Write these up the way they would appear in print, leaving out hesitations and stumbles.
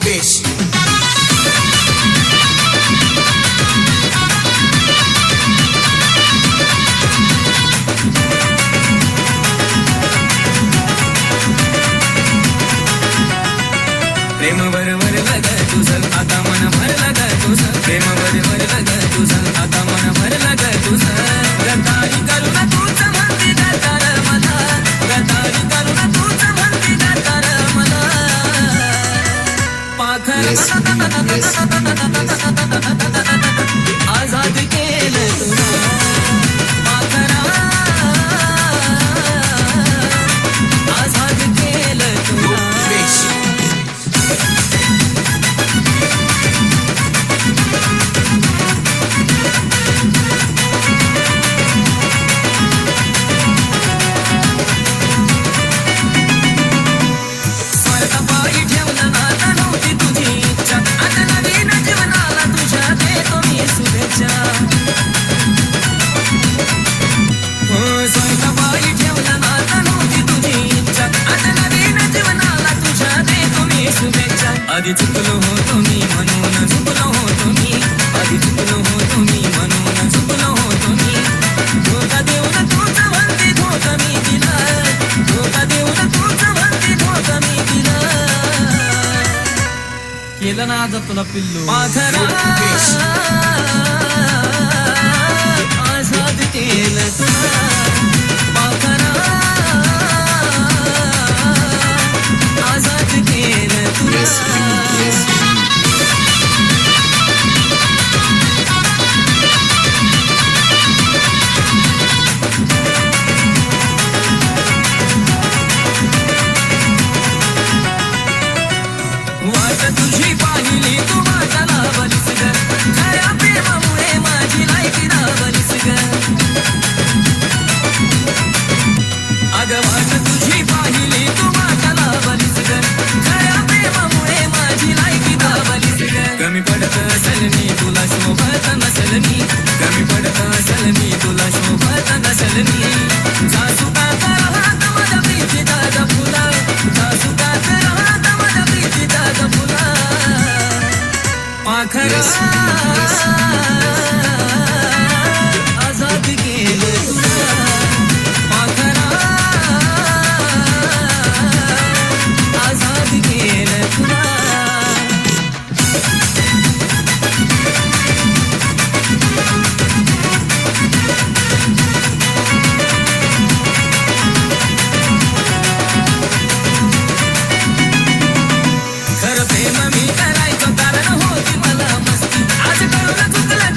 Fish. प्रेम बरोबर लग तुझं आता मन भरलं ग तुझं प्रेम बरोबर लग तुझं आता मन भरलं ग तुझं गदारी करून तूच म्हणती गदार मला गदारी करून तूच म्हणती गदार मला पाखर आजाद केलं तुला पाखरा आजाद केलं तुला आधी चुकलो होतो मी म्हणून झुकलो होतो मी आधी चुकलो होतो मी म्हणून झुकलो होतो मी धोका देऊन तूच म्हणती धोका मी दिला धोका देऊन तूच म्हणती धोका मी दिला केलं ना आता तुला पिल्लू पाखरा आझाद केलं तुला पाखरा आझाद केलं तुला वाट तुझी पाहिली तू माझ्या लावलीस ग खऱ्या प्रेमामुळे माझी लायकी लावलीस ग अगं वाट तुझी पाहिली तू माझ्या लावलीस ग खऱ्या प्रेमामुळे माझी लायकी लावलीस ग कमी पडत असेल मी तुला शोभत नसेल मी कमी पडत असेल मी तुला शोभत नसेल मी जासू का राहत माझ्या प्रीतीचा फुला जासू का राहत माझ्या प्रीतीचा फुला पाखरा आझाद केलं तुला पाखरा आझाद केलं तुला खरं प्रेम मी करायचो कारण होती मला मस्ती आज कळून चुकलं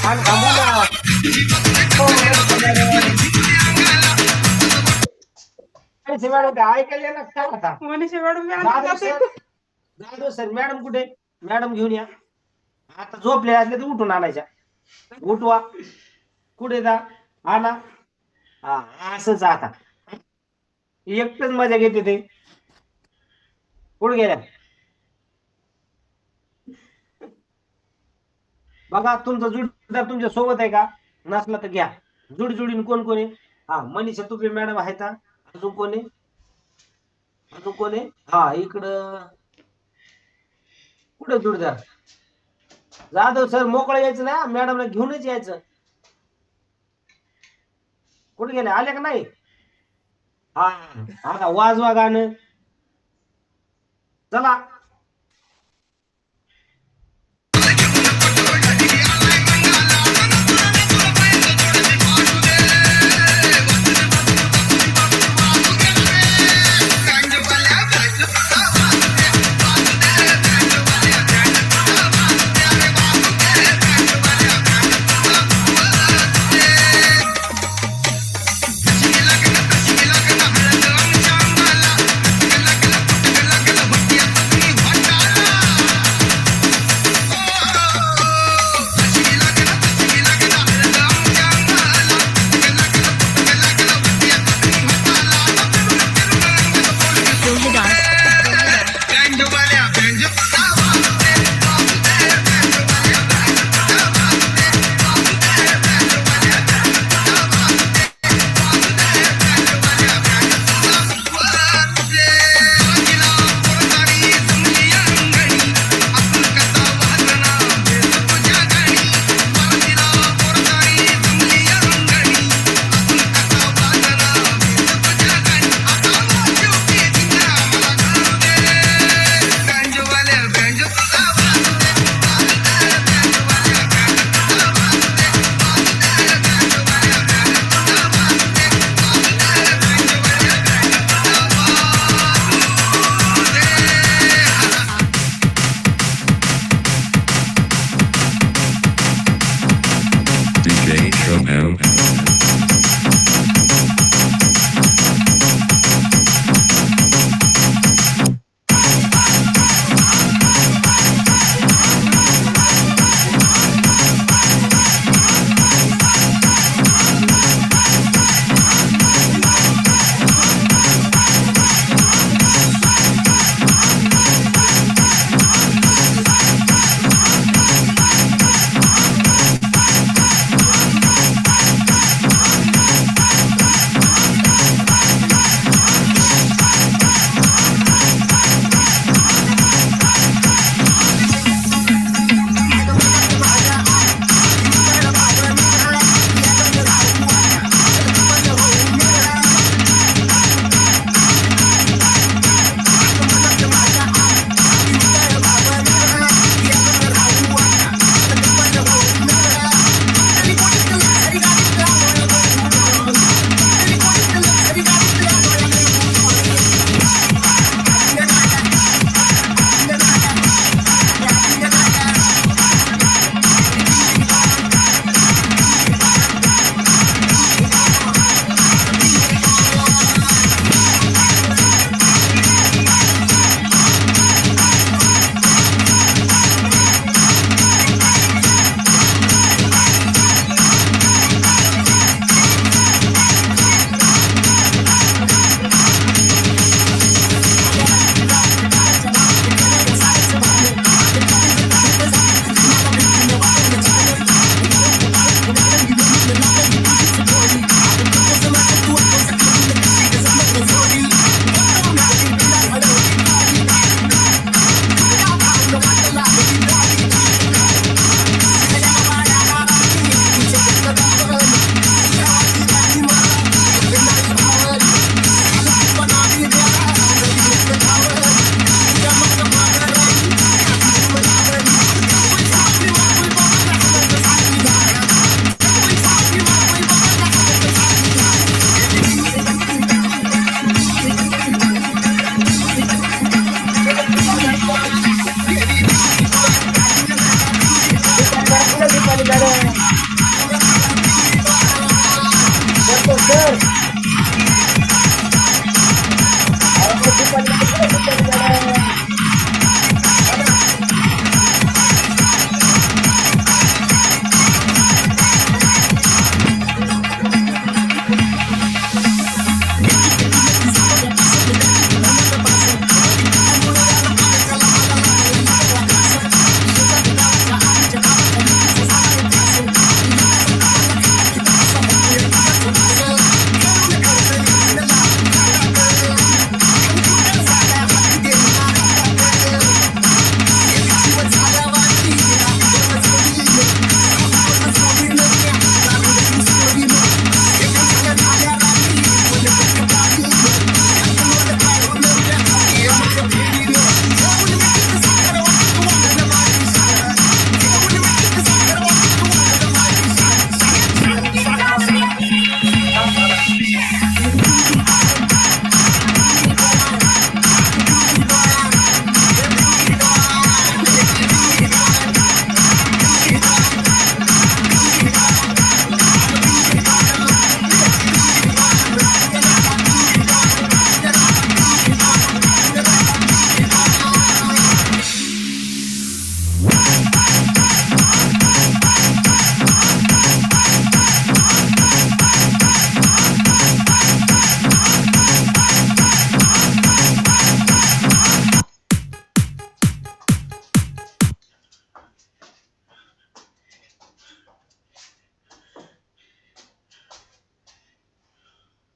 आणि थांबू ना. हो, मॅडम. मनीषा मॅडम काय ऐकायला ना काय आता Manisha madam Jadhav sir Jadhav sir madam कुठे मॅडम घेऊन या आता झोपले असले तर उठून आणायच्या उठवा कुठे जा आणा हा असंच आता एकटच मजा घेते ते कुठे गेल्या बघा तुमचा जुडीदार तुमच्या सोबत आहे का नसला तर घ्या जुडीने कोण कोण आहे हा मनीषा तुपे मॅडम आहेत का अजून कोण आहे अजून कोण आहे हा इकडं कुठे जुडीदार जाधव सर मोकळं यायचं ना मॅडमला घेऊनच यायचं कुठे गेले आले का नाही हा आता वाजवा गाणं चला DJ Showman.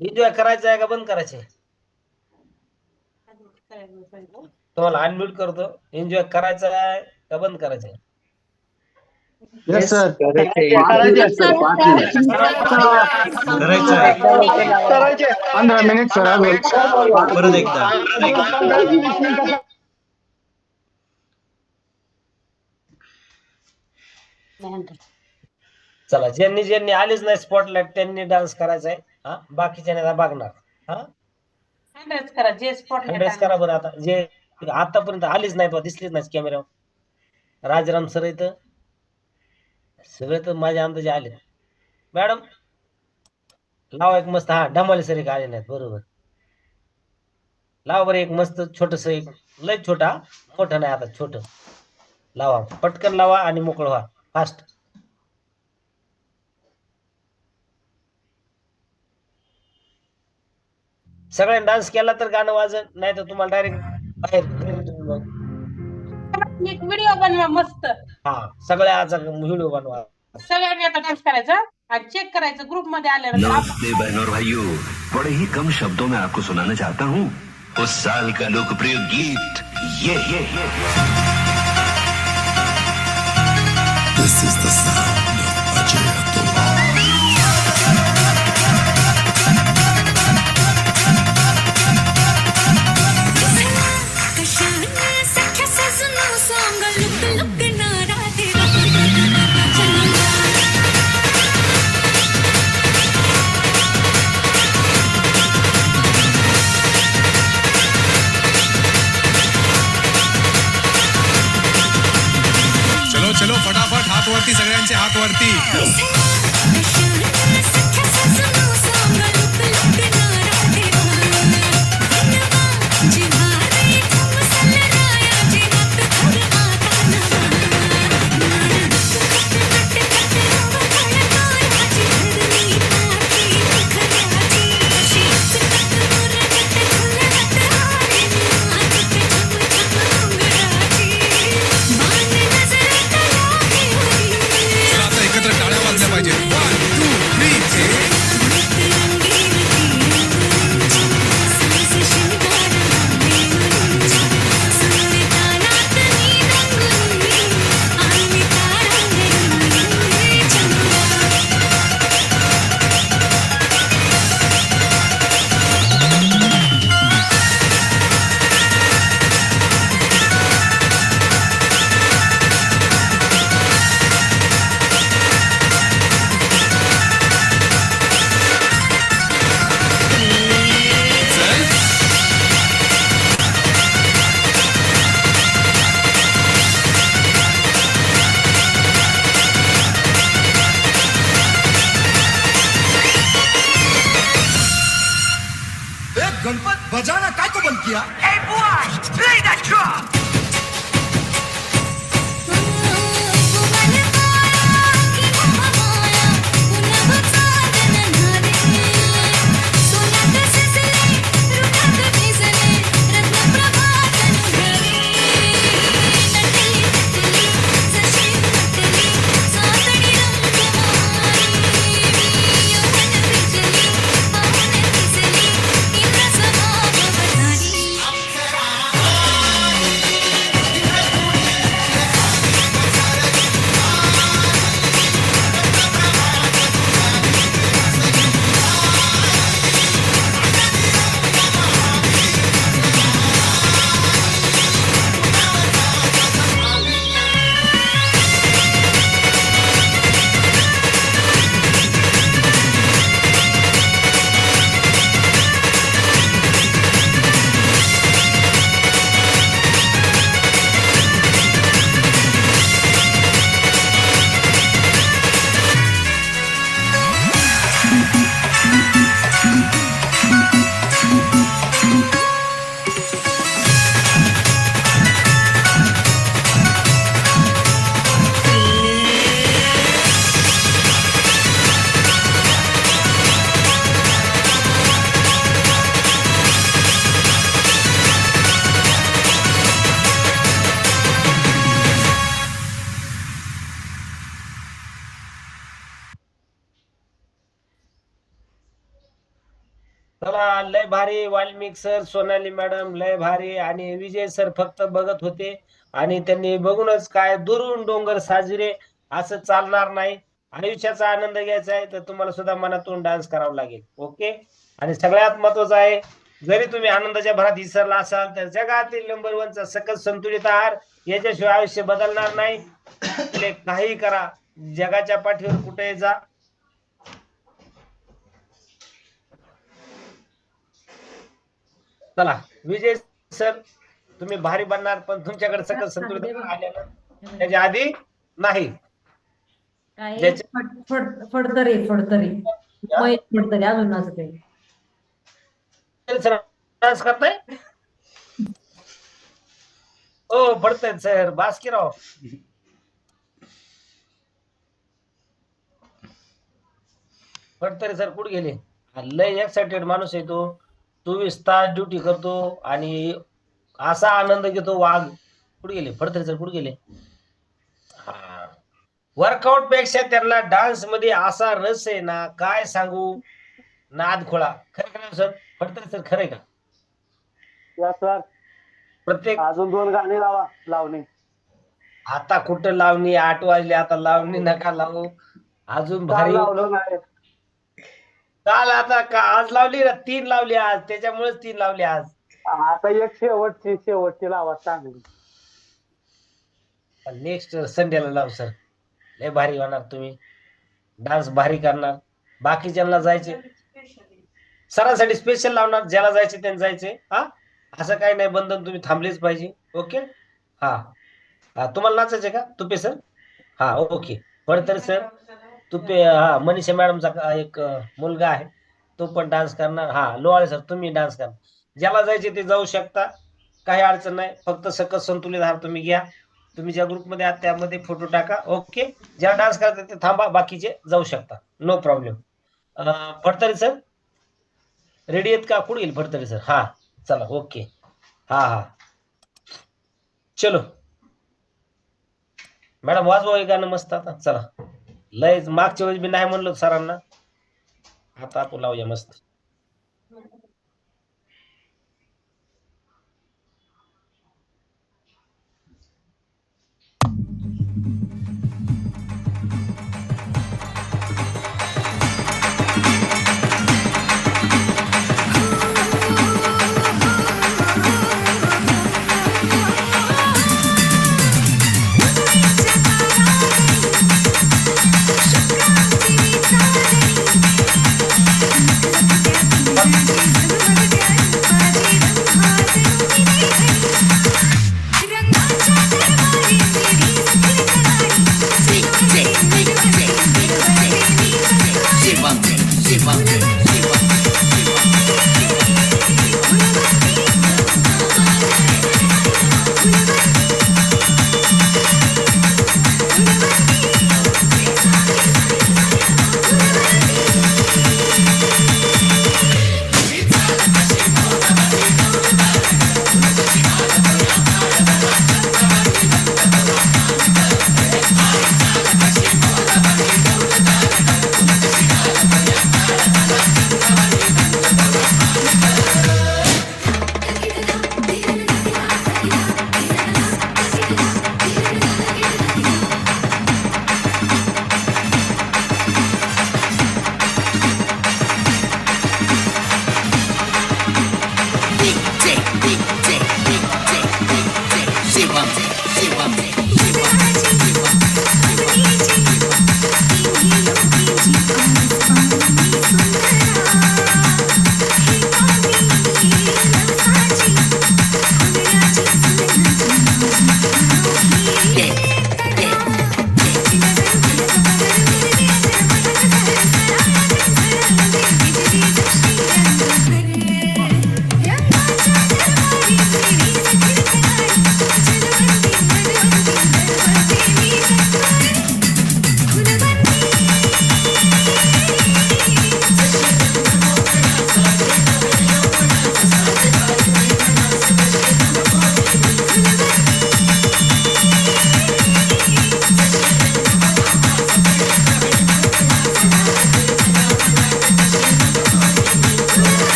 एन्जॉय करायचं आहे का बंद करायचंय? तुम्हाला अनम्यूट करतो. एन्जॉय करायचा आहे का बंद करायचंय? Yes sir. करायचे सर 15 मिनिट सर अजून. परत एकदा चला, ज्यांनी ज्यांनी आलेच नाही स्पॉटलाइट त्यांनी डान्स करायचा आहे. हा, बाकीच्या बघणार. हा, हँडरेस करा जे स्पॉट ड्रेस करा बरं. आता जे आतापर्यंत आलेच नाहीत बा, दिसलेच नाही कॅमेऱ्यावर. राजराम सर इथं सगळे तर माझ्या अंदाजे आले. मॅडम लावा एक मस्त. हा, ढमाले सर एक आले नाहीत, बरोबर. लावा बरं एक मस्त छोटस, एक लय छोटा, मोठं नाही, आता छोट लावा. पटकन लावा आणि मोकळ व्हा, फास्ट. सगळ्यांनी डान्स केला तर गाणं वाजन, नाही तर तुम्हाला डायरेक्ट बाहेर. एक व्हिडिओ बनवा मस्त. हा, सगळ्याचा व्हिडिओ बनवा. सगळ्यांनी आता डान्स करायचा आणि चेक करायचं ग्रुप मध्ये आल्यानंतर. नमस्ते बहनों और भाइयों, बड़े ही कम शब्दों में आपको सुनाना चाहता हूँ उस साल का लोकप्रिय गीत ये। This is the sound of Ajay Atul. चलो चलो फटाफट हात वरती, सगळ्यांचे हात वरती. चला आता एकत्र टाळ्या वाजल्या पाहिजे. 1 2 3 गणपत बजाना काय को बंद किया? चला, लय भारी. वाल्मिक सर, सोनाली मॅडम लय भारी, आणि विजय सर फक्त बघत होते आणि त्यांनी बघूनच काय दुरून डोंगर साजरे. असं चालणार नाही. आयुष्याचा आनंद घ्यायचा आहे तर तुम्हाला सुद्धा मनातून डान्स करावा लागेल. ओके. आणि सगळ्यात महत्वाचं आहे, जरी तुम्ही आनंदाच्या भरात विसरला असाल तर जगातील नंबर 1 चा सकस संतुलित आहार याच्याशिवाय आयुष्य बदलणार नाही. काही करा, जगाच्या पाठीवर कुठे जा, चला. विजय सर, तुम्ही भारी बनणार, पण तुमच्याकडे सकस संतुलित आहार आले ना त्याच्या आधी नाही. काय फडतरी अजून असं काही डान्स करताय हो, पडतंय सर. बास्कीराव फडतरे सर कुठे गेले? लय एक्साइटेड माणूस आहे तो. 24 तास ड्युटी करतो आणि असा आनंद घेतो. वाघ कुठे गेले? फडतरे सर कुठे गेले? हा, वर्कआउट पेक्षा त्यांना डान्स मध्ये असा रस आहे ना, काय सांगू. नाद खोळा. खरं का सर? फडतरे सर खरंय का? सर प्रत्येक अजून 2 गाणी लावणी. आता कुठं लावणी? 8 वाजले, आता लावणी नका लावू. अजून भारी. काल आता का आज लावली ना? 3 लावली आज, त्याच्यामुळेच 3 लावली आज. आता एक शेवटची लावा चांगली. नेक्स्ट संडेला लाव सर. लय भारी होणार. तुम्ही डान्स भारी करणार. बाकीच्यांना जायचे, सरांसाठी स्पेशल लावणार. ज्याला जायचे त्यांना जायचे. हा, असं काही नाही बंधन. तुम्ही थांबलेच पाहिजे. ओके. हा, तुम्हाला नाचायचे का तुपे सर? हा, ओके. फडतरे सर, तुपे. हा, मनीषा मॅडमचा एक मुलगा आहे, तो पण डान्स करणार. हा, लोहाळे सर तुम्ही डान्स करणार. ज्याला जायचे ते जाऊ शकता, काही अडचण नाही. फक्त सकस संतुलित आहार तुम्ही घ्या. तुम्ही ज्या ग्रुपमध्ये आहात त्यामध्ये फोटो टाका. ओके. ज्या डान्स करतात ते थांबा, बाकीचे जाऊ शकता. No problem. Phadtare sir ready आहेत का? कुठे गेले फडतरे सर? हा, चला. ओके. हा, चलो मॅडम, वाजवा हे गाणं मस्त. आता चला. लय मागच्या वेळेस मी नाही म्हणलो सरांना, आता आपण लावूया मस्त.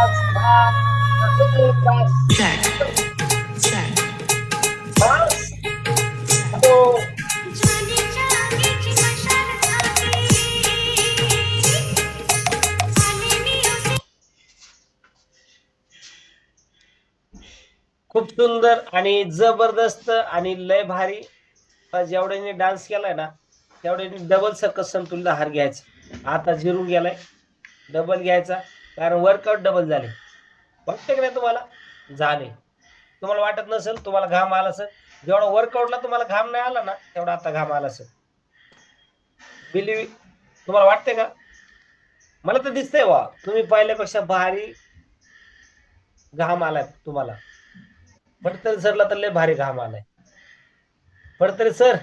पाच दहा पाच पाच हो. खूप सुंदर आणि जबरदस्त आणि लय भारी. जेवढ्याने डान्स केलाय ना तेवढ्याने डबल सकस संतुलित आहार घ्यायचा. आता जिरून गेलाय, डबल घ्यायचा, कारण वर्कआउट डबल झाले. वाटतं की नाही तुम्हाला? झाले. तुम्हाला वाटत नसेल, तुम्हाला घाम आला असेल. जेवढा वर्कआउटला तुम्हाला घाम नाही आला ना तेवढा आता घाम आला असेल. बिलीव्ह. तुम्हाला वाटतंय का? मला तर दिसतंय वा, तुम्ही पहिल्यापेक्षा भारी घाम आलाय तुम्हाला. फडतरे सरला तर लय भारी घाम आलाय. फडतरे सर,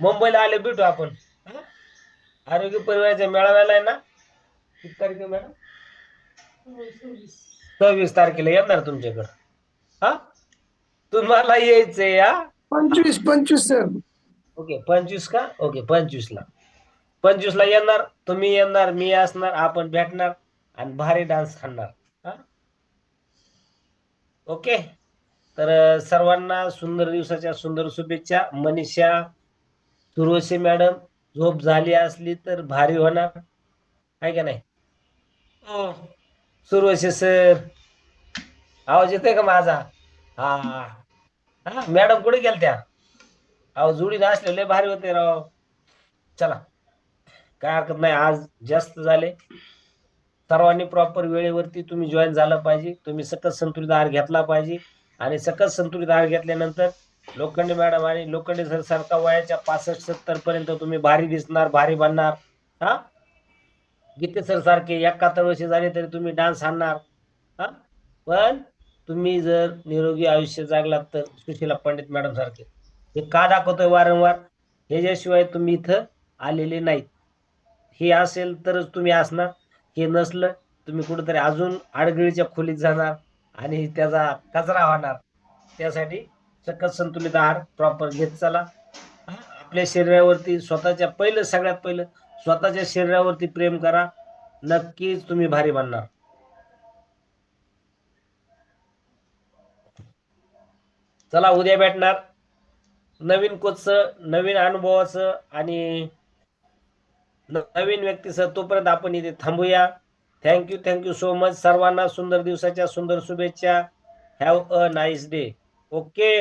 मुंबईला आले भेटू आपण. हं? आरोग्य परिवाराच्या मेळाव्याला आहे ना, किती तारीख आहे मॅडम? 26 तारखेला येणार तुमच्याकडं. हा, तुम्हाला यायचंय. हा, 25 सर. ओके 25 का? ओके 25 ला येणार. तुम्ही येणार, मी असणार, आपण भेटणार आणि भारी डान्स करणार. हा, ओके. तर सर्वांना सुंदर दिवसाच्या सुंदर शुभेच्छा. मनीषा सुरवसे मॅडम, झोप झाली असली तर भारी होणार आहे का नाही? सुरवसे सर, आवाज येतोय का माझा? हा हा, मॅडम कुठे गेल त्या? अहो जुडी असलेले भारी होते राव. चला, काय हरकत नाही. आज जास्त झाले. सर्वांनी प्रॉपर वेळेवरती तुम्ही जॉईन झालं पाहिजे. तुम्ही सकस संतुलित आहार घेतला पाहिजे आणि सकस संतुलित आहार घेतल्यानंतर लोखंडे मॅडम आणि लोखंडे सर सारखा वयाच्या 65-70 पर्यंत तुम्ही भारी दिसणार, भारी बनणार. हा, गीते सर सारखे 71 वर्ष झाले तरी तुम्ही डान्स आणणार. हा, पण तुम्ही जर निरोगी आयुष्य जगलात तर सुशीला पंडित मॅडम सारखे. हे का दाखवतोय वारंवार? ह्याच्याशिवाय तुम्ही इथं आलेले नाहीत. हे असेल तरच तुम्ही असणार. हे नसलं तुम्ही कुठेतरी अजून आडगळीच्या खोलीत जाणार आणि त्याचा कचरा होणार. त्यासाठी सकस संतुलित आहार प्रॉपर घेत चला. आपल्या शरीरावरती सगळ्यात पहिलं स्वतःच्या शरीरावरती प्रेम करा. नक्कीच तुम्ही भारी बनणार. चला, उद्या भेटणार नवीन कोचचं, नवीन अनुभवाचं आणि नवीन व्यक्तीसह. तोपर्यंत आपण इथे थांबूया. Thank you so much. सर्वांना सुंदर दिवसाच्या सुंदर शुभेच्छा. Have a nice day. Okay.